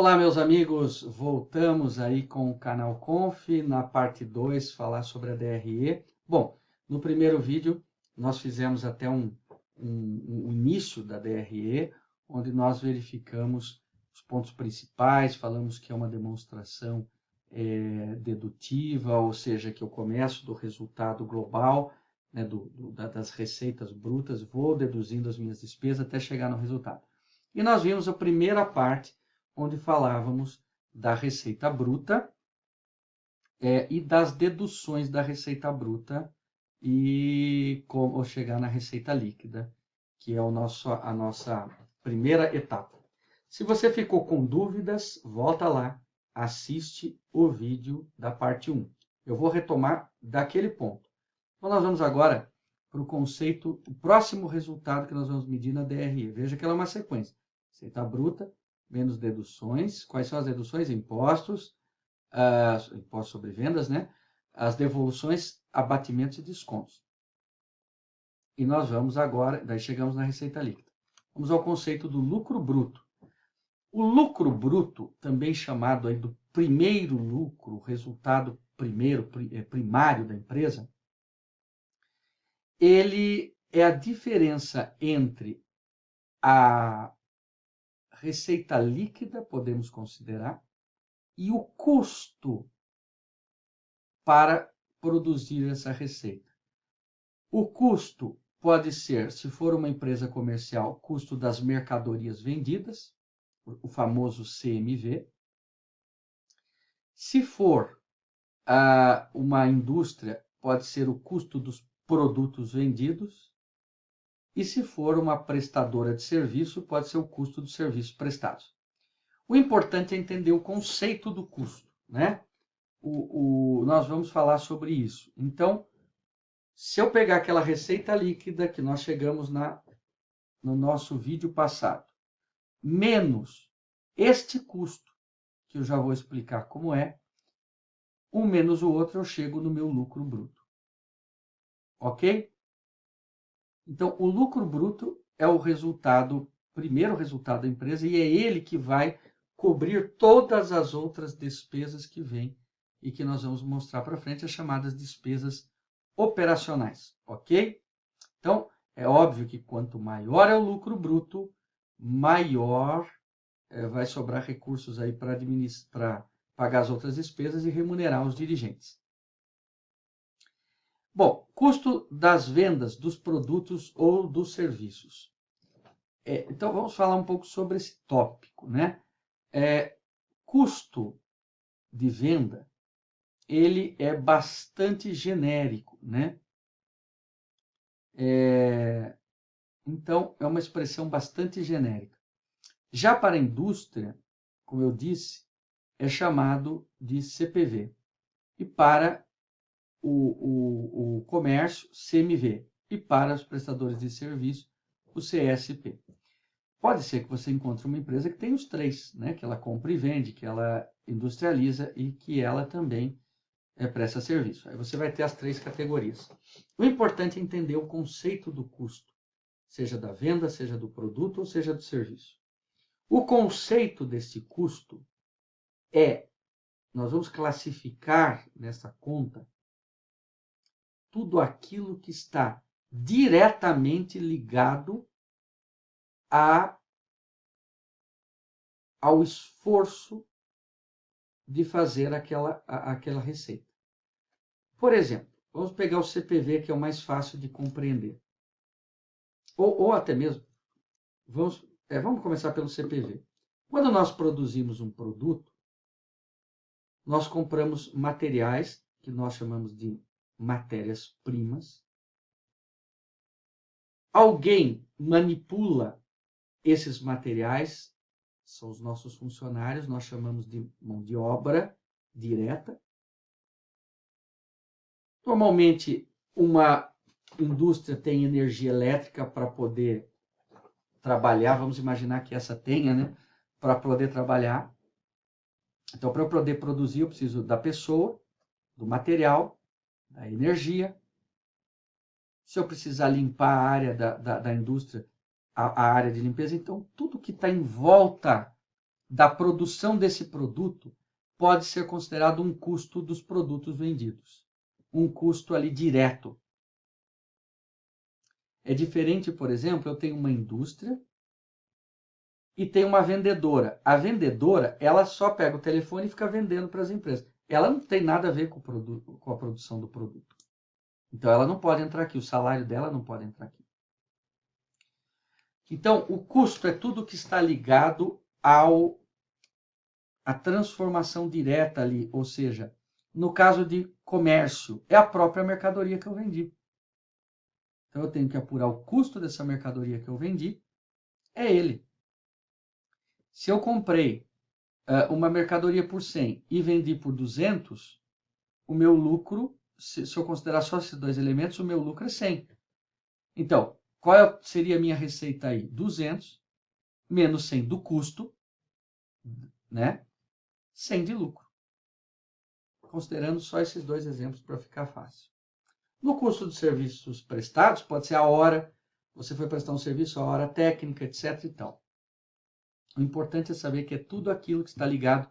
Olá, meus amigos, voltamos aí com o canal Conf, na parte 2, falar sobre a DRE. Bom, no primeiro vídeo nós fizemos até um início da DRE, onde nós verificamos os pontos principais, falamos que é uma demonstração dedutiva, ou seja, que eu começo do resultado global, né, das receitas brutas, vou deduzindo as minhas despesas até chegar no resultado. E nós vimos a primeira parte, onde falávamos da receita bruta e das deduções da receita bruta e como chegar na receita líquida, que é a nossa primeira etapa. Se você ficou com dúvidas, volta lá, assiste o vídeo da parte 1. Eu vou retomar daquele ponto. Então, nós vamos agora para o conceito, o próximo resultado que nós vamos medir na DRE. Veja que ela é uma sequência. Receita bruta, menos deduções. Quais são as deduções? Impostos, impostos sobre vendas, né? As devoluções, abatimentos e descontos. E nós vamos agora, daí chegamos na receita líquida. Vamos ao conceito do lucro bruto. O lucro bruto, também chamado aí do primeiro lucro, resultado primário da empresa, ele é a diferença entre a receita líquida, podemos considerar, e o custo para produzir essa receita. O custo pode ser, se for uma empresa comercial, custo das mercadorias vendidas, o famoso CMV. Se for uma indústria, pode ser o custo dos produtos vendidos. E se for uma prestadora de serviço, pode ser o custo dos serviços prestados. O importante é entender o conceito do custo, né? Nós vamos falar sobre isso. Então, se eu pegar aquela receita líquida que nós chegamos no nosso vídeo passado, menos este custo, que eu já vou explicar como é, um menos o outro, eu chego no meu lucro bruto. Ok? Então, o lucro bruto é o resultado, primeiro resultado da empresa, e é ele que vai cobrir todas as outras despesas que vêm e que nós vamos mostrar para frente, as chamadas despesas operacionais, ok? Então, é óbvio que quanto maior é o lucro bruto, maior vai sobrar recursos aí para pagar as outras despesas e remunerar os dirigentes. Bom, custo das vendas dos produtos ou dos serviços. Então, vamos falar um pouco sobre esse tópico, né? Custo de venda, ele é bastante genérico, né? Então, é uma expressão bastante genérica. Já para a indústria, como eu disse, é chamado de CPV. E para o comércio, CMV. E para os prestadores de serviço, o CSP. Pode ser que você encontre uma empresa que tem os três, né? Que ela compra e vende, que ela industrializa e que ela também presta serviço. Aí você vai ter as três categorias. O importante é entender o conceito do custo, seja da venda, seja do produto ou seja do serviço. O conceito desse custo nós vamos classificar nessa conta tudo aquilo que está diretamente ligado ao esforço de fazer aquela receita. Por exemplo, vamos pegar o CPV, que é o mais fácil de compreender. Ou até mesmo, vamos começar pelo CPV. Quando nós produzimos um produto, nós compramos materiais, que nós chamamos de matérias-primas. Alguém manipula esses materiais, são os nossos funcionários, nós chamamos de mão de obra direta. Normalmente, uma indústria tem energia elétrica para poder trabalhar, vamos imaginar que essa tenha, né? Para poder trabalhar. Então, para eu poder produzir, eu preciso da pessoa, do material, da energia. Se eu precisar limpar a área da indústria, a área de limpeza, então tudo que está em volta da produção desse produto pode ser considerado um custo dos produtos vendidos. Um custo ali direto. É diferente, por exemplo, eu tenho uma indústria e tenho uma vendedora. A vendedora, ela só pega o telefone e fica vendendo para as empresas. Ela não tem nada a ver com a produção do produto. Então, ela não pode entrar aqui. O salário dela não pode entrar aqui. Então, o custo é tudo que está ligado à transformação direta ali. Ou seja, no caso de comércio, é a própria mercadoria que eu vendi. Então, eu tenho que apurar o custo dessa mercadoria que eu vendi. É ele. Se eu comprei uma mercadoria por 100 e vendi por 200, o meu lucro, se eu considerar só esses dois elementos, o meu lucro é 100. Então, qual seria a minha receita aí? 200 menos 100 do custo, né? 100 de lucro. Considerando só esses dois exemplos para ficar fácil. No custo dos serviços prestados, pode ser a hora, você foi prestar um serviço, a hora técnica, etc. e tal. O importante é saber que é tudo aquilo que está ligado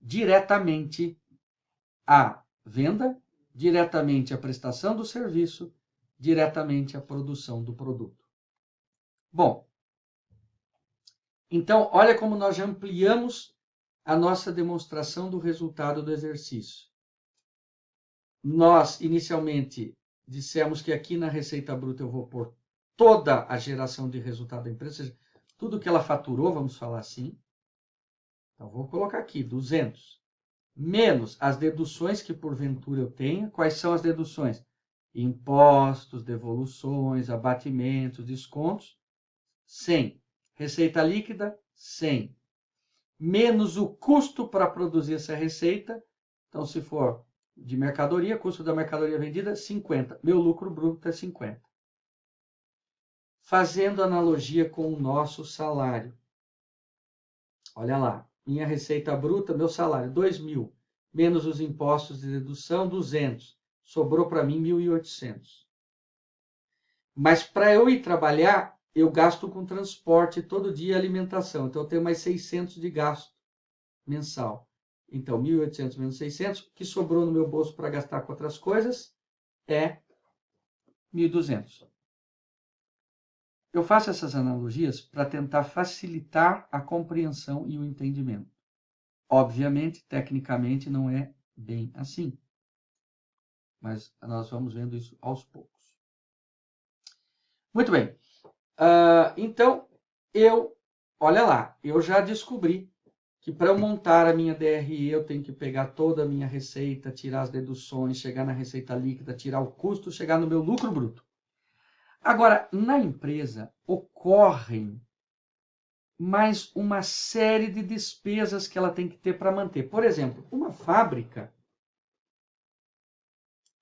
diretamente à venda, diretamente à prestação do serviço, diretamente à produção do produto. Bom, então olha como nós já ampliamos a nossa demonstração do resultado do exercício. Nós, inicialmente, dissemos que aqui na receita bruta eu vou pôr toda a geração de resultado da empresa, ou seja, tudo que ela faturou, vamos falar assim. Então, vou colocar aqui 200, menos as deduções que porventura eu tenha. Quais são as deduções? Impostos, devoluções, abatimentos, descontos, 100. Receita líquida, 100. Menos o custo para produzir essa receita. Então, se for de mercadoria, custo da mercadoria vendida, 50. Meu lucro bruto é 50. Fazendo analogia com o nosso salário. Olha lá, minha receita bruta, meu salário, 2.000. Menos os impostos de dedução, 200. Sobrou para mim 1.800. Mas para eu ir trabalhar, eu gasto com transporte todo dia e alimentação. Então, eu tenho mais 600 de gasto mensal. Então, 1.800 menos 600, o que sobrou no meu bolso para gastar com outras coisas é 1.200. Eu faço essas analogias para tentar facilitar a compreensão e o entendimento. Obviamente, tecnicamente, não é bem assim. Mas nós vamos vendo isso aos poucos. Muito bem. Então, olha lá, eu já descobri que para eu montar a minha DRE, eu tenho que pegar toda a minha receita, tirar as deduções, chegar na receita líquida, tirar o custo, chegar no meu lucro bruto. Agora, na empresa, ocorrem mais uma série de despesas que ela tem que ter para manter. Por exemplo, uma fábrica,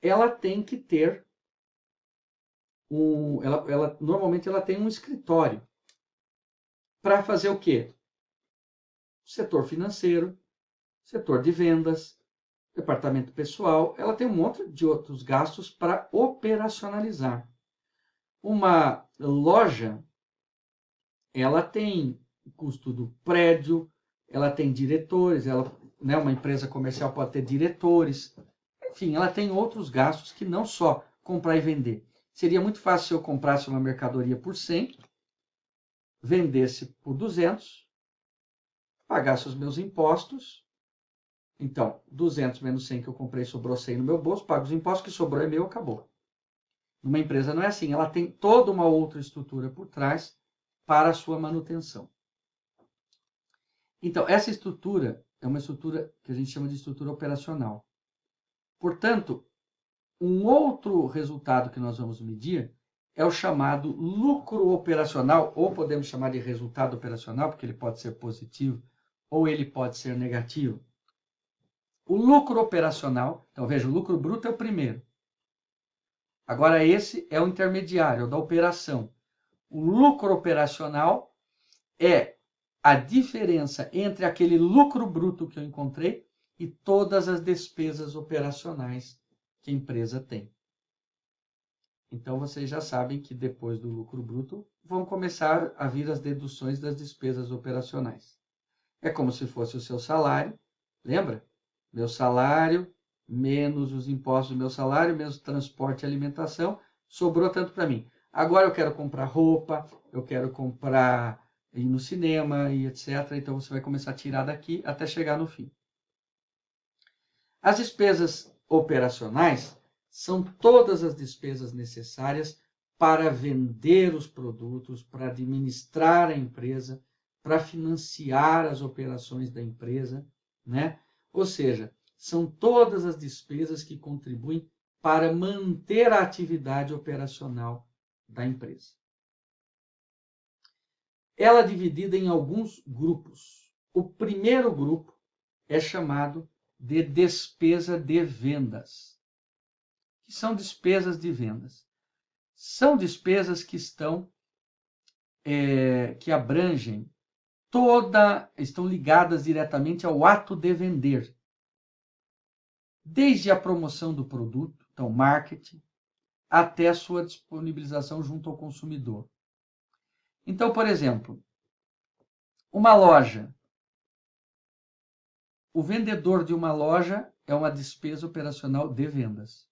ela tem que ter normalmente ela tem um escritório para fazer o quê? Setor financeiro, setor de vendas, departamento pessoal, ela tem um monte de outros gastos para operacionalizar. Uma loja, ela tem o custo do prédio, ela tem diretores, uma empresa comercial pode ter diretores, enfim, ela tem outros gastos que não só comprar e vender. Seria muito fácil se eu comprasse uma mercadoria por 100, vendesse por 200, pagasse os meus impostos. Então, 200 menos 100 que eu comprei, sobrou 100 no meu bolso, pago os impostos, que sobrou é meu, acabou. Numa empresa não é assim, ela tem toda uma outra estrutura por trás para a sua manutenção. Então, essa estrutura é uma estrutura que a gente chama de estrutura operacional. Portanto, um outro resultado que nós vamos medir é o chamado lucro operacional, ou podemos chamar de resultado operacional, porque ele pode ser positivo ou ele pode ser negativo. O lucro operacional, então veja, o lucro bruto é o primeiro. Agora esse é o intermediário, é o da operação. O lucro operacional é a diferença entre aquele lucro bruto que eu encontrei e todas as despesas operacionais que a empresa tem. Então, vocês já sabem que depois do lucro bruto vão começar a vir as deduções das despesas operacionais. É como se fosse o seu salário, lembra? Meu salário menos os impostos do meu salário, menos transporte e alimentação, sobrou tanto para mim. Agora eu quero comprar roupa, eu quero comprar, ir no cinema e etc. Então você vai começar a tirar daqui até chegar no fim. As despesas operacionais são todas as despesas necessárias para vender os produtos, para administrar a empresa, para financiar as operações da empresa, né? Ou seja, são todas as despesas que contribuem para manter a atividade operacional da empresa. Ela é dividida em alguns grupos. O primeiro grupo é chamado de despesa de vendas. Que são despesas de vendas? São despesas que que abrangem estão ligadas diretamente ao ato de vender. Desde a promoção do produto, então marketing, até a sua disponibilização junto ao consumidor. Então, por exemplo, uma loja. O vendedor de uma loja é uma despesa operacional de vendas.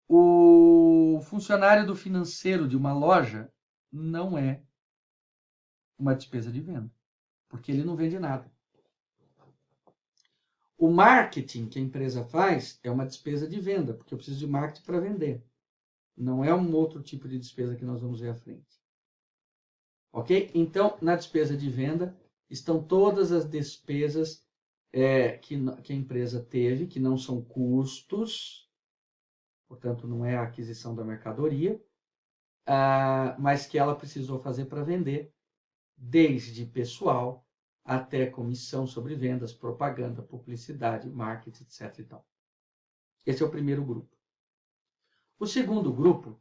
O funcionário do financeiro de uma loja não é uma despesa de venda, porque ele não vende nada. O marketing que a empresa faz é uma despesa de venda, porque eu preciso de marketing para vender. Não é um outro tipo de despesa que nós vamos ver à frente. Ok? Então, na despesa de venda estão todas as despesas que a empresa teve, que não são custos, portanto, não é a aquisição da mercadoria, mas que ela precisou fazer para vender, desde pessoal até comissão sobre vendas, propaganda, publicidade, marketing, etc. E tal. Esse é o primeiro grupo. O segundo grupo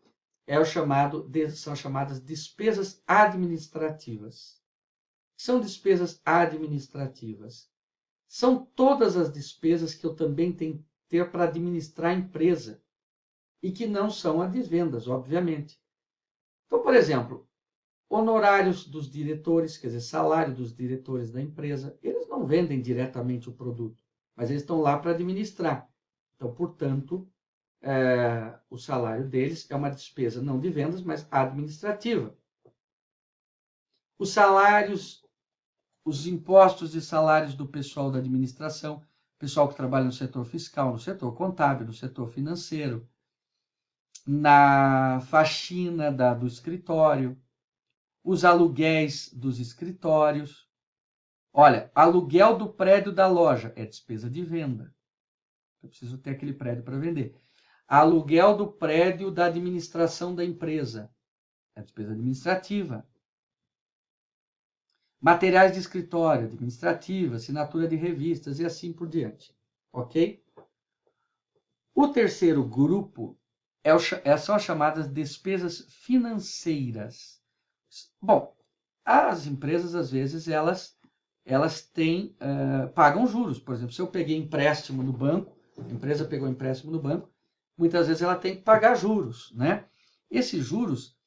são chamadas despesas administrativas. São despesas administrativas. São todas as despesas que eu também tenho que ter para administrar a empresa e que não são as de vendas, obviamente. Então, por exemplo, honorários dos diretores, quer dizer, salário dos diretores da empresa, eles não vendem diretamente o produto, mas eles estão lá para administrar. Então, portanto, o salário deles é uma despesa não de vendas, mas administrativa. Os salários, os impostos e salários do pessoal da administração, pessoal que trabalha no setor fiscal, no setor contábil, no setor financeiro, na faxina do escritório, os aluguéis dos escritórios. Olha, aluguel do prédio da loja é despesa de venda. Eu preciso ter aquele prédio para vender. Aluguel do prédio da administração da empresa é despesa administrativa. Materiais de escritório, administrativa, assinatura de revistas e assim por diante. Ok? O terceiro grupo são as chamadas despesas financeiras. Bom, as empresas, às vezes, elas pagam juros. Por exemplo, se eu peguei empréstimo no banco, a empresa pegou empréstimo no banco, muitas vezes ela tem que pagar juros, né? Esses juros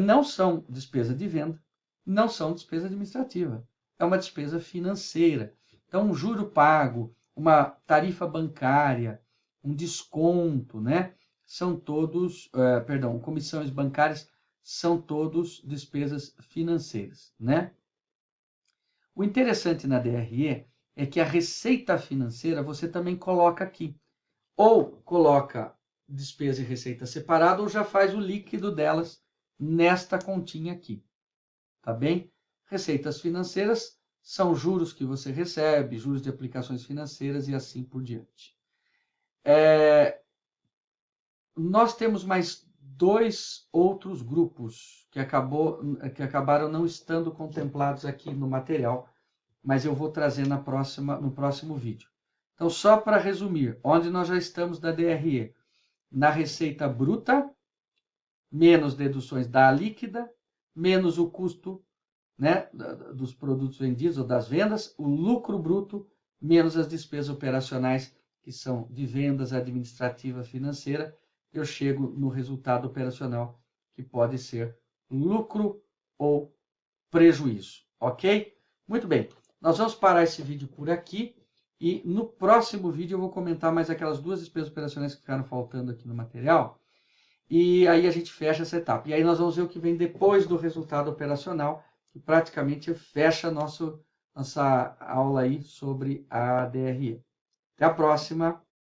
não são despesa de venda, não são despesa administrativa. É uma despesa financeira. Então, um juro pago, uma tarifa bancária, um desconto, né? São todos, comissões bancárias são todos despesas financeiras, né? O interessante na DRE é que a receita financeira você também coloca aqui. Ou coloca despesa e receita separada, ou já faz o líquido delas nesta continha aqui. Tá bem? Receitas financeiras são juros que você recebe, juros de aplicações financeiras e assim por diante. Nós temos mais dois outros grupos que acabaram não estando contemplados aqui no material, mas eu vou trazer no próximo vídeo. Então, só para resumir, onde nós já estamos da DRE? Na receita bruta, menos deduções da líquida, menos o custo, né, dos produtos vendidos ou das vendas, o lucro bruto, menos as despesas operacionais, que são de vendas, administrativa, financeira, eu chego no resultado operacional, que pode ser lucro ou prejuízo. Ok? Muito bem. Nós vamos parar esse vídeo por aqui. E no próximo vídeo eu vou comentar mais aquelas duas despesas operacionais que ficaram faltando aqui no material. E aí a gente fecha essa etapa. E aí nós vamos ver o que vem depois do resultado operacional, que praticamente fecha nossa aula aí sobre a DRE. Até a próxima!